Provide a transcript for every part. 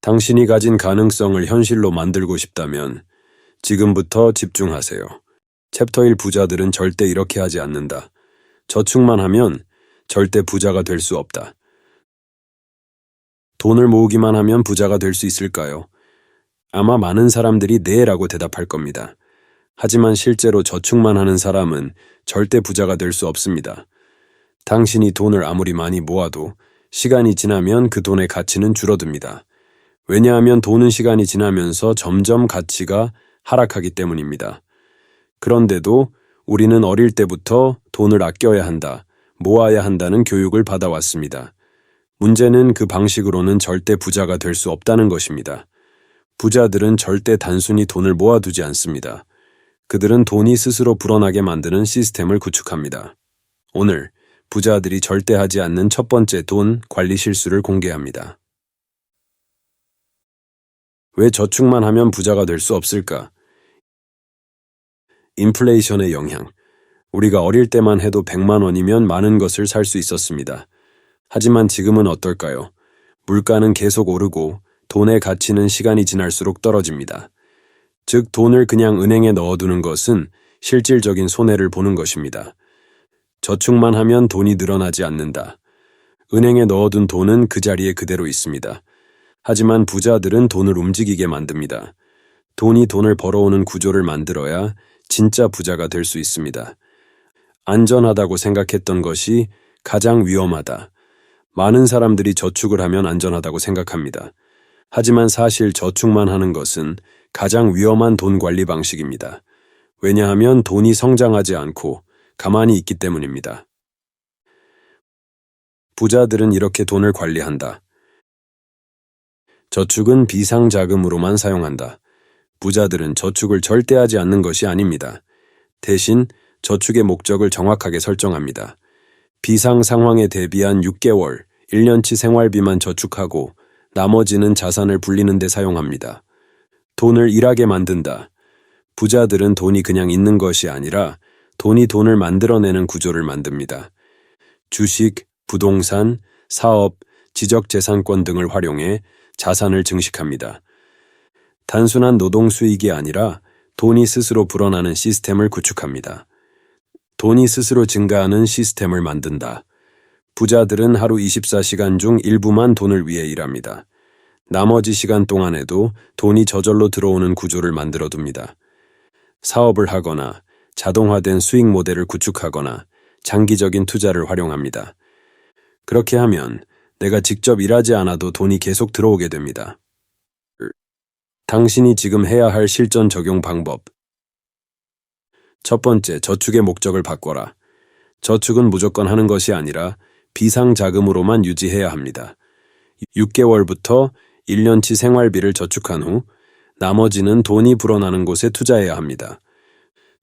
당신이 가진 가능성을 현실로 만들고 싶다면 지금부터 집중하세요. 챕터 1 부자들은 절대 이렇게 하지 않는다. 저축만 하면 절대 부자가 될 수 없다. 돈을 모으기만 하면 부자가 될 수 있을까요? 아마 많은 사람들이 네라고 대답할 겁니다. 하지만 실제로 저축만 하는 사람은 절대 부자가 될 수 없습니다. 당신이 돈을 아무리 많이 모아도 시간이 지나면 그 돈의 가치는 줄어듭니다. 왜냐하면 돈은 시간이 지나면서 점점 가치가 하락하기 때문입니다. 그런데도 우리는 어릴 때부터 돈을 아껴야 한다, 모아야 한다는 교육을 받아왔습니다. 문제는 그 방식으로는 절대 부자가 될 수 없다는 것입니다. 부자들은 절대 단순히 돈을 모아두지 않습니다. 그들은 돈이 스스로 불어나게 만드는 시스템을 구축합니다. 오늘 부자들이 절대 하지 않는 첫 번째 돈 관리 실수를 공개합니다. 왜 저축만 하면 부자가 될 수 없을까? 인플레이션의 영향. 우리가 어릴 때만 해도 100만 원이면 많은 것을 살 수 있었습니다. 하지만 지금은 어떨까요? 물가는 계속 오르고 돈의 가치는 시간이 지날수록 떨어집니다. 즉, 돈을 그냥 은행에 넣어두는 것은 실질적인 손해를 보는 것입니다. 저축만 하면 돈이 늘어나지 않는다. 은행에 넣어둔 돈은 그 자리에 그대로 있습니다. 하지만 부자들은 돈을 움직이게 만듭니다. 돈이 돈을 벌어오는 구조를 만들어야 진짜 부자가 될 수 있습니다. 안전하다고 생각했던 것이 가장 위험하다. 많은 사람들이 저축을 하면 안전하다고 생각합니다. 하지만 사실 저축만 하는 것은 가장 위험한 돈 관리 방식입니다. 왜냐하면 돈이 성장하지 않고 가만히 있기 때문입니다. 부자들은 이렇게 돈을 관리한다. 저축은 비상자금으로만 사용한다. 부자들은 저축을 절대 하지 않는 것이 아닙니다. 대신 저축의 목적을 정확하게 설정합니다. 비상 상황에 대비한 6개월, 1년치 생활비만 저축하고 나머지는 자산을 불리는 데 사용합니다. 돈을 일하게 만든다. 부자들은 돈이 그냥 있는 것이 아니라 돈이 돈을 만들어내는 구조를 만듭니다. 주식, 부동산, 사업, 지적재산권 등을 활용해 자산을 증식합니다. 단순한 노동 수익이 아니라 돈이 스스로 불어나는 시스템을 구축합니다. 돈이 스스로 증가하는 시스템을 만든다. 부자들은 하루 24시간 중 일부만 돈을 위해 일합니다. 나머지 시간 동안에도 돈이 저절로 들어오는 구조를 만들어둡니다. 사업을 하거나 자동화된 수익 모델을 구축하거나 장기적인 투자를 활용합니다. 그렇게 하면 내가 직접 일하지 않아도 돈이 계속 들어오게 됩니다. 당신이 지금 해야 할 실전 적용 방법. 첫 번째, 저축의 목적을 바꿔라. 저축은 무조건 하는 것이 아니라 비상자금으로만 유지해야 합니다. 6개월부터 1년치 생활비를 저축한 후 나머지는 돈이 불어나는 곳에 투자해야 합니다.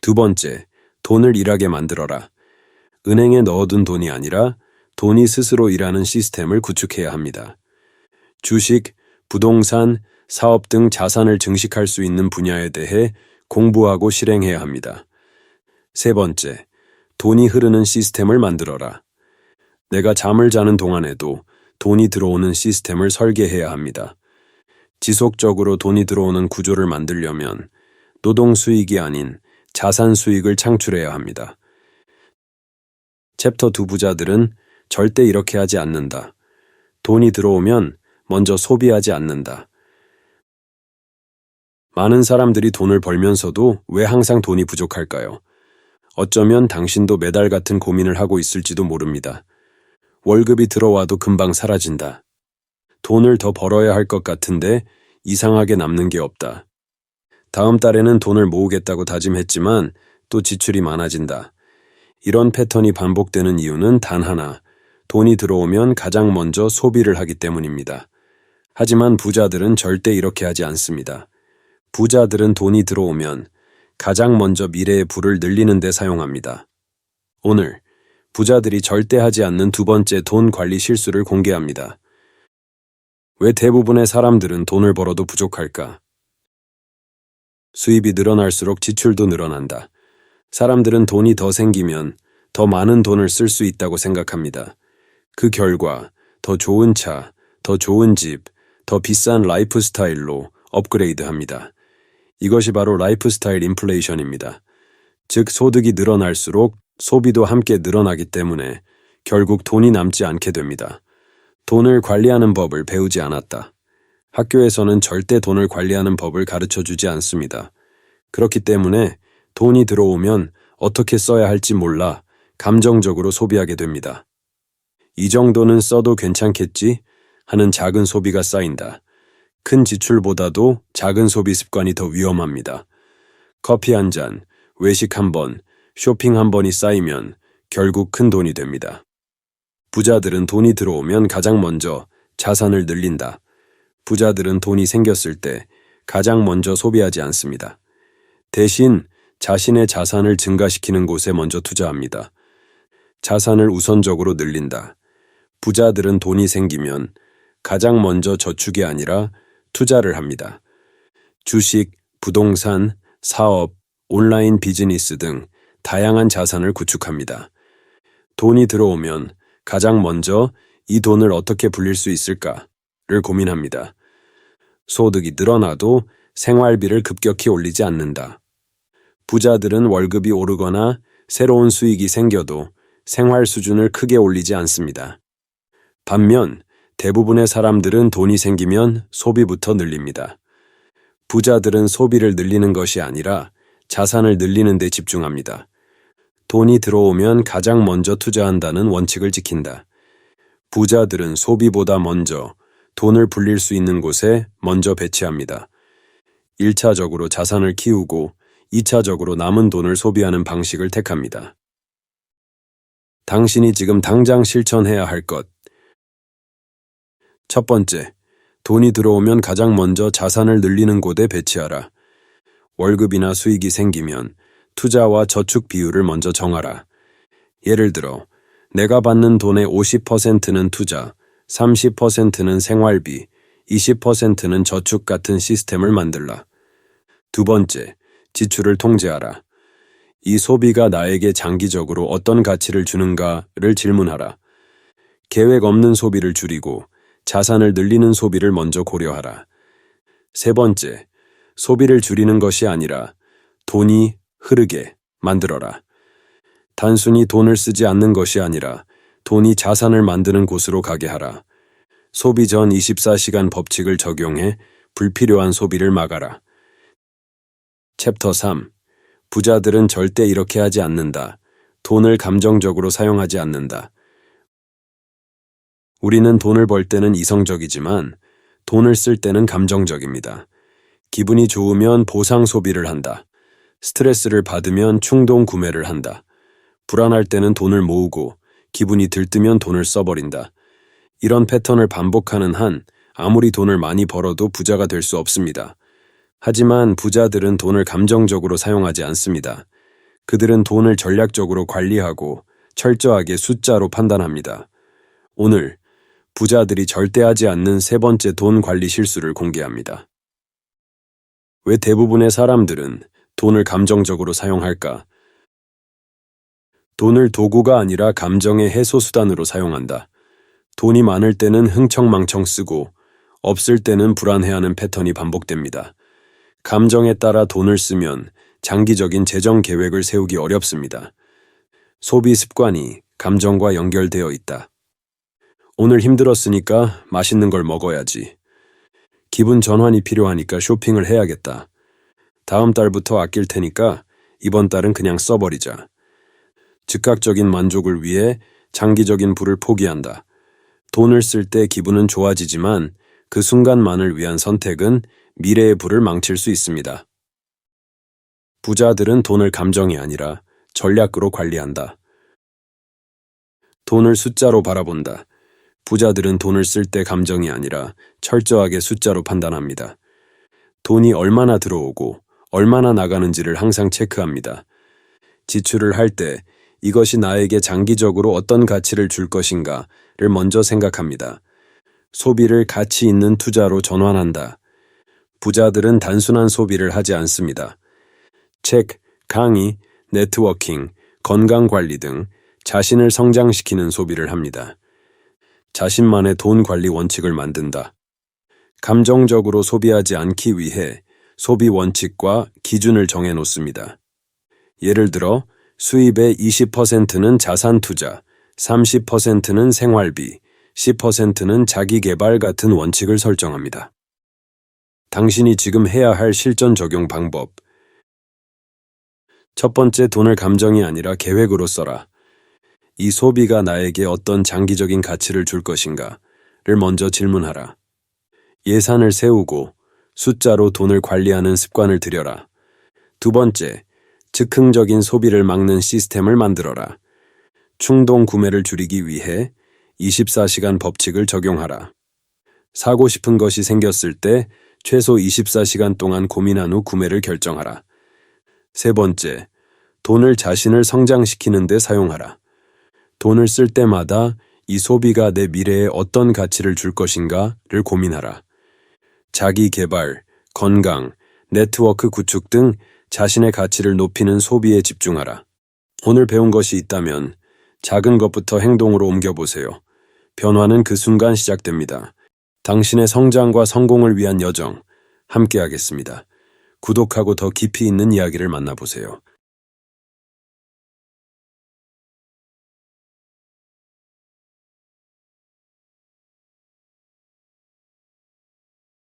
두 번째, 돈을 일하게 만들어라. 은행에 넣어둔 돈이 아니라 돈이 스스로 일하는 시스템을 구축해야 합니다. 주식, 부동산, 사업 등 자산을 증식할 수 있는 분야에 대해 공부하고 실행해야 합니다. 세 번째, 돈이 흐르는 시스템을 만들어라. 내가 잠을 자는 동안에도 돈이 들어오는 시스템을 설계해야 합니다. 지속적으로 돈이 들어오는 구조를 만들려면 노동 수익이 아닌 자산 수익을 창출해야 합니다. 챕터 2 부자들은 절대 이렇게 하지 않는다. 돈이 들어오면 먼저 소비하지 않는다. 많은 사람들이 돈을 벌면서도 왜 항상 돈이 부족할까요? 어쩌면 당신도 매달 같은 고민을 하고 있을지도 모릅니다. 월급이 들어와도 금방 사라진다. 돈을 더 벌어야 할 것 같은데 이상하게 남는 게 없다. 다음 달에는 돈을 모으겠다고 다짐했지만 또 지출이 많아진다. 이런 패턴이 반복되는 이유는 단 하나, 돈이 들어오면 가장 먼저 소비를 하기 때문입니다. 하지만 부자들은 절대 이렇게 하지 않습니다. 부자들은 돈이 들어오면 가장 먼저 미래의 부를 늘리는 데 사용합니다. 오늘 부자들이 절대 하지 않는 두 번째 돈 관리 실수를 공개합니다. 왜 대부분의 사람들은 돈을 벌어도 부족할까? 수입이 늘어날수록 지출도 늘어난다. 사람들은 돈이 더 생기면 더 많은 돈을 쓸 수 있다고 생각합니다. 그 결과 더 좋은 차, 더 좋은 집, 더 비싼 라이프 스타일로 업그레이드 합니다. 이것이 바로 라이프 스타일 인플레이션입니다. 즉, 소득이 늘어날수록 소비도 함께 늘어나기 때문에 결국 돈이 남지 않게 됩니다. 돈을 관리하는 법을 배우지 않았다. 학교에서는 절대 돈을 관리하는 법을 가르쳐 주지 않습니다. 그렇기 때문에 돈이 들어오면 어떻게 써야 할지 몰라 감정적으로 소비하게 됩니다. 이 정도는 써도 괜찮겠지 하는 작은 소비가 쌓인다. 큰 지출보다도 작은 소비 습관이 더 위험합니다. 커피 한 잔, 외식 한 번, 쇼핑 한 번이 쌓이면 결국 큰 돈이 됩니다. 부자들은 돈이 들어오면 가장 먼저 자산을 늘린다. 부자들은 돈이 생겼을 때 가장 먼저 소비하지 않습니다. 대신 자신의 자산을 증가시키는 곳에 먼저 투자합니다. 자산을 우선적으로 늘린다. 부자들은 돈이 생기면 가장 먼저 저축이 아니라 투자를 합니다. 주식, 부동산, 사업, 온라인 비즈니스 등 다양한 자산을 구축합니다. 돈이 들어오면 가장 먼저 이 돈을 어떻게 불릴 수 있을까를 고민합니다. 소득이 늘어나도 생활비를 급격히 올리지 않는다. 부자들은 월급이 오르거나 새로운 수익이 생겨도 생활 수준을 크게 올리지 않습니다. 반면 대부분의 사람들은 돈이 생기면 소비부터 늘립니다. 부자들은 소비를 늘리는 것이 아니라 자산을 늘리는 데 집중합니다. 돈이 들어오면 가장 먼저 투자한다는 원칙을 지킨다. 부자들은 소비보다 먼저 돈을 불릴 수 있는 곳에 먼저 배치합니다. 1차적으로 자산을 키우고 2차적으로 남은 돈을 소비하는 방식을 택합니다. 당신이 지금 당장 실천해야 할 것. 첫 번째, 돈이 들어오면 가장 먼저 자산을 늘리는 곳에 배치하라. 월급이나 수익이 생기면 투자와 저축 비율을 먼저 정하라. 예를 들어, 내가 받는 돈의 50%는 투자, 30%는 생활비, 20%는 저축 같은 시스템을 만들라. 두 번째, 지출을 통제하라. 이 소비가 나에게 장기적으로 어떤 가치를 주는가를 질문하라. 계획 없는 소비를 줄이고 자산을 늘리는 소비를 먼저 고려하라. 세 번째, 소비를 줄이는 것이 아니라 돈이 흐르게 만들어라. 단순히 돈을 쓰지 않는 것이 아니라 돈이 자산을 만드는 곳으로 가게 하라. 소비 전 24시간 법칙을 적용해 불필요한 소비를 막아라. 챕터 3. 부자들은 절대 이렇게 하지 않는다. 돈을 감정적으로 사용하지 않는다. 우리는 돈을 벌 때는 이성적이지만 돈을 쓸 때는 감정적입니다. 기분이 좋으면 보상 소비를 한다. 스트레스를 받으면 충동 구매를 한다. 불안할 때는 돈을 모으고 기분이 들뜨면 돈을 써버린다. 이런 패턴을 반복하는 한 아무리 돈을 많이 벌어도 부자가 될 수 없습니다. 하지만 부자들은 돈을 감정적으로 사용하지 않습니다. 그들은 돈을 전략적으로 관리하고 철저하게 숫자로 판단합니다. 오늘 부자들이 절대 하지 않는 세 번째 돈 관리 실수를 공개합니다. 왜 대부분의 사람들은 돈을 감정적으로 사용할까? 돈을 도구가 아니라 감정의 해소수단으로 사용한다. 돈이 많을 때는 흥청망청 쓰고 없을 때는 불안해하는 패턴이 반복됩니다. 감정에 따라 돈을 쓰면 장기적인 재정 계획을 세우기 어렵습니다. 소비 습관이 감정과 연결되어 있다. 오늘 힘들었으니까 맛있는 걸 먹어야지. 기분 전환이 필요하니까 쇼핑을 해야겠다. 다음 달부터 아낄 테니까 이번 달은 그냥 써버리자. 즉각적인 만족을 위해 장기적인 부를 포기한다. 돈을 쓸 때 기분은 좋아지지만 그 순간만을 위한 선택은 미래의 부를 망칠 수 있습니다. 부자들은 돈을 감정이 아니라 전략으로 관리한다. 돈을 숫자로 바라본다. 부자들은 돈을 쓸 때 감정이 아니라 철저하게 숫자로 판단합니다. 돈이 얼마나 들어오고 얼마나 나가는지를 항상 체크합니다. 지출을 할 때 이것이 나에게 장기적으로 어떤 가치를 줄 것인가를 먼저 생각합니다. 소비를 가치 있는 투자로 전환한다. 부자들은 단순한 소비를 하지 않습니다. 책, 강의, 네트워킹, 건강관리 등 자신을 성장시키는 소비를 합니다. 자신만의 돈 관리 원칙을 만든다. 감정적으로 소비하지 않기 위해 소비 원칙과 기준을 정해 놓습니다. 예를 들어 수입의 20%는 자산 투자, 30%는 생활비, 10%는 자기 개발 같은 원칙을 설정합니다. 당신이 지금 해야 할 실전 적용 방법. 첫 번째, 돈을 감정이 아니라 계획으로 써라. 이 소비가 나에게 어떤 장기적인 가치를 줄 것인가를 먼저 질문하라. 예산을 세우고 숫자로 돈을 관리하는 습관을 들여라. 두 번째, 즉흥적인 소비를 막는 시스템을 만들어라. 충동 구매를 줄이기 위해 24시간 법칙을 적용하라. 사고 싶은 것이 생겼을 때 최소 24시간 동안 고민한 후 구매를 결정하라. 세 번째, 돈을 자신을 성장시키는 데 사용하라. 돈을 쓸 때마다 이 소비가 내 미래에 어떤 가치를 줄 것인가를 고민하라. 자기 개발, 건강, 네트워크 구축 등 자신의 가치를 높이는 소비에 집중하라. 오늘 배운 것이 있다면 작은 것부터 행동으로 옮겨보세요. 변화는 그 순간 시작됩니다. 당신의 성장과 성공을 위한 여정, 함께하겠습니다. 구독하고 더 깊이 있는 이야기를 만나보세요.